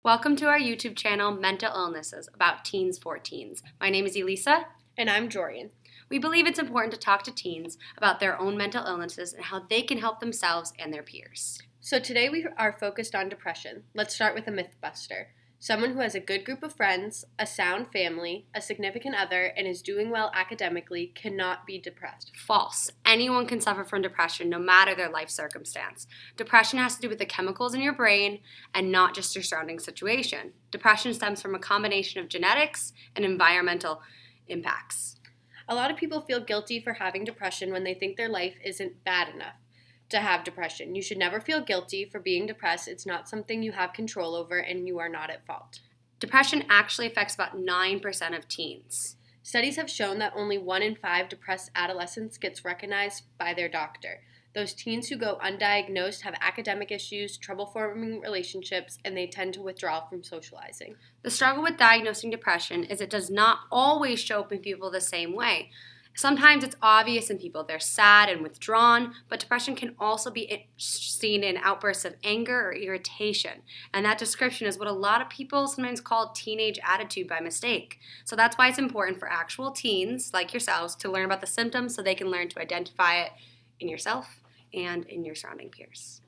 Welcome to our YouTube channel, Mental Illnesses, about teens for teens. My name is Elisa. And I'm Jorian. We believe it's important to talk to teens about their own mental illnesses and how they can help themselves and their peers. So today we are focused on depression. Let's start with a myth buster. Someone who has a good group of friends, a sound family, a significant other, and is doing well academically cannot be depressed. False. Anyone can suffer from depression no matter their life circumstance. Depression has to do with the chemicals in your brain and not just your surrounding situation. Depression stems from a combination of genetics and environmental impacts. A lot of people feel guilty for having depression when they think their life isn't bad enough to have depression. You should never feel guilty for being depressed. It's not something you have control over and you are not at fault. Depression actually affects about 9% of teens. Studies have shown that only 1 in 5 depressed adolescents gets recognized by their doctor. Those teens who go undiagnosed have academic issues, trouble forming relationships, and they tend to withdraw from socializing. The struggle with diagnosing depression is it does not always show up in people the same way. Sometimes it's obvious in people. They're sad and withdrawn, but depression can also be seen in outbursts of anger or irritation. And that description is what a lot of people sometimes call teenage attitude by mistake. So that's why it's important for actual teens like yourselves to learn about the symptoms so they can learn to identify it in yourself and in your surrounding peers.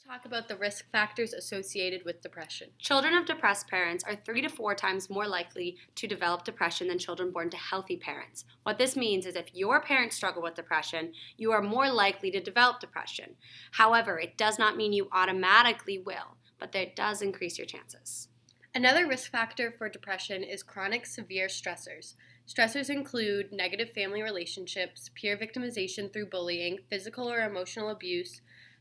Talk about the risk factors associated with depression. Children of depressed parents are 3 to 4 times more likely to develop depression than children born to healthy parents. What this means is if your parents struggle with depression, you are more likely to develop depression. However, it does not mean you automatically will, but that does increase your chances. Another risk factor for depression is chronic severe stressors. Stressors include negative family relationships, peer victimization through bullying, physical or emotional abuse,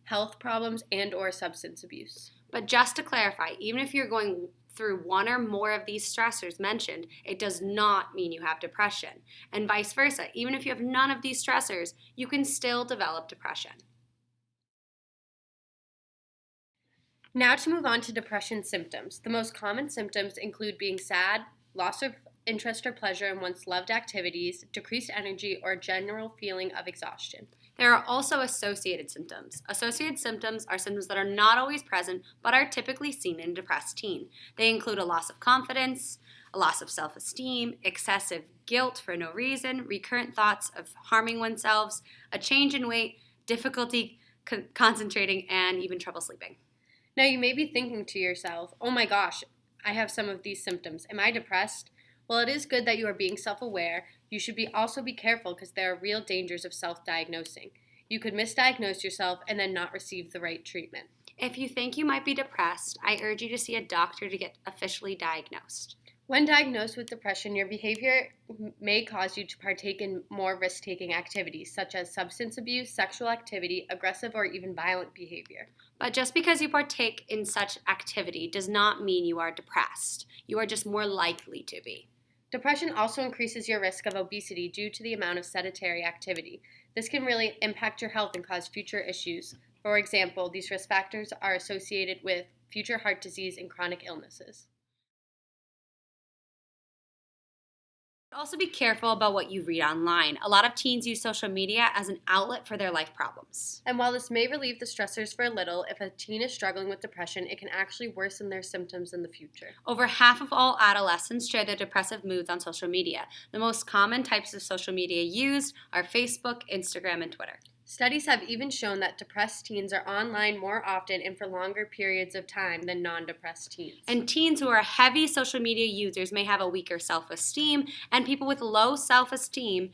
health problems, and or substance abuse. But just to clarify, even if you're going through one or more of these stressors mentioned, it does not mean you have depression. And vice versa, even if you have none of these stressors, you can still develop depression. Now to move on to depression symptoms. The most common symptoms include being sad, loss of interest or pleasure in one's loved activities, decreased energy, or a general feeling of exhaustion. There are also associated symptoms. Associated symptoms are symptoms that are not always present but are typically seen in a depressed teen. They include a loss of confidence, a loss of self-esteem, excessive guilt for no reason, recurrent thoughts of harming oneself, a change in weight, difficulty concentrating, and even trouble sleeping. Now you may be thinking to yourself, oh my gosh, I have some of these symptoms. Am I depressed? While it is good that you are being self-aware, you should also be careful because there are real dangers of self-diagnosing. You could misdiagnose yourself and then not receive the right treatment. If you think you might be depressed, I urge you to see a doctor to get officially diagnosed. When diagnosed with depression, your behavior may cause you to partake in more risk-taking activities, such as substance abuse, sexual activity, aggressive or even violent behavior. But just because you partake in such activity does not mean you are depressed. You are just more likely to be. Depression also increases your risk of obesity due to the amount of sedentary activity. This can really impact your health and cause future issues. For example, these risk factors are associated with future heart disease and chronic illnesses. Also be careful about what you read online. A lot of teens use social media as an outlet for their life problems. And while this may relieve the stressors for a little, if a teen is struggling with depression, it can actually worsen their symptoms in the future. Over half of all adolescents share their depressive moods on social media. The most common types of social media used are Facebook, Instagram, and Twitter. Studies have even shown that depressed teens are online more often and for longer periods of time than non-depressed teens. And teens who are heavy social media users may have a weaker self-esteem, and people with low self-esteem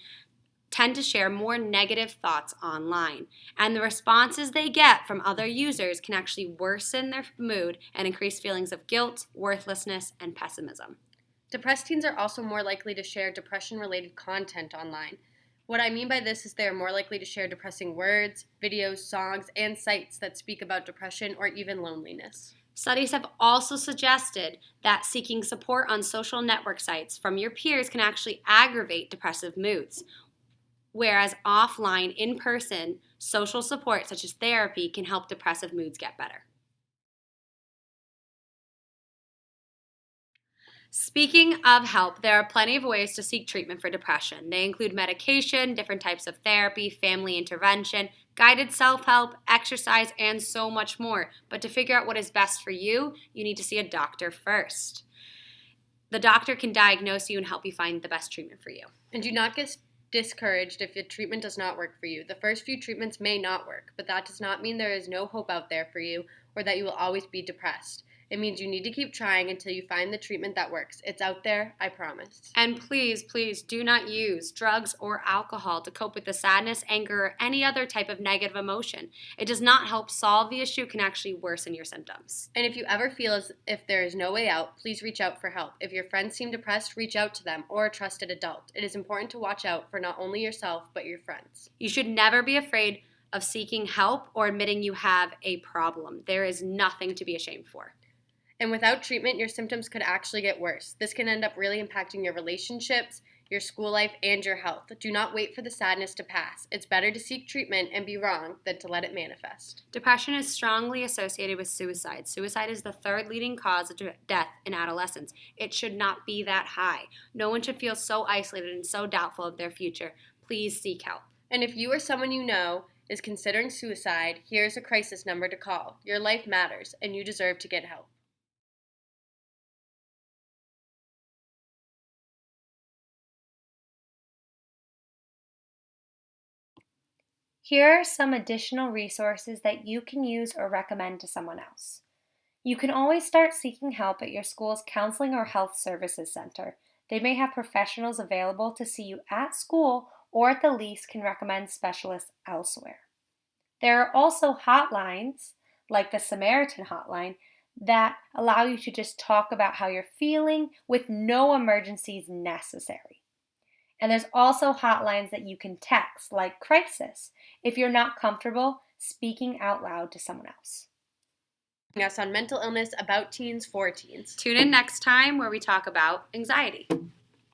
tend to share more negative thoughts online. And the responses they get from other users can actually worsen their mood and increase feelings of guilt, worthlessness, and pessimism. Depressed teens are also more likely to share depression-related content online. What I mean by this is they are more likely to share depressing words, videos, songs, and sites that speak about depression or even loneliness. Studies have also suggested that seeking support on social network sites from your peers can actually aggravate depressive moods, whereas offline, in-person social support such as therapy can help depressive moods get better. Speaking of help, there are plenty of ways to seek treatment for depression. They include medication, different types of therapy, family intervention, guided self-help, exercise, and so much more. But to figure out what is best for you, you need to see a doctor first. The doctor can diagnose you and help you find the best treatment for you. And do not get discouraged if the treatment does not work for you. The first few treatments may not work, but that does not mean there is no hope out there for you or that you will always be depressed. It means you need to keep trying until you find the treatment that works. It's out there, I promise. And please, please do not use drugs or alcohol to cope with the sadness, anger, or any other type of negative emotion. It does not help solve the issue, it can actually worsen your symptoms. And if you ever feel as if there is no way out, please reach out for help. If your friends seem depressed, reach out to them or a trusted adult. It is important to watch out for not only yourself, but your friends. You should never be afraid of seeking help or admitting you have a problem. There is nothing to be ashamed for. And without treatment, your symptoms could actually get worse. This can end up really impacting your relationships, your school life, and your health. Do not wait for the sadness to pass. It's better to seek treatment and be wrong than to let it manifest. Depression is strongly associated with suicide. Suicide is the third leading cause of death in adolescents. It should not be that high. No one should feel so isolated and so doubtful of their future. Please seek help. And if you or someone you know is considering suicide, here's a crisis number to call. Your life matters, and you deserve to get help. Here are some additional resources that you can use or recommend to someone else. You can always start seeking help at your school's counseling or health services center. They may have professionals available to see you at school or at the least can recommend specialists elsewhere. There are also hotlines, like the Samaritan hotline, that allow you to just talk about how you're feeling with no emergencies necessary. And there's also hotlines that you can text, like Crisis, if you're not comfortable speaking out loud to someone else. Us on mental illness about teens for teens. Tune in next time where we talk about anxiety.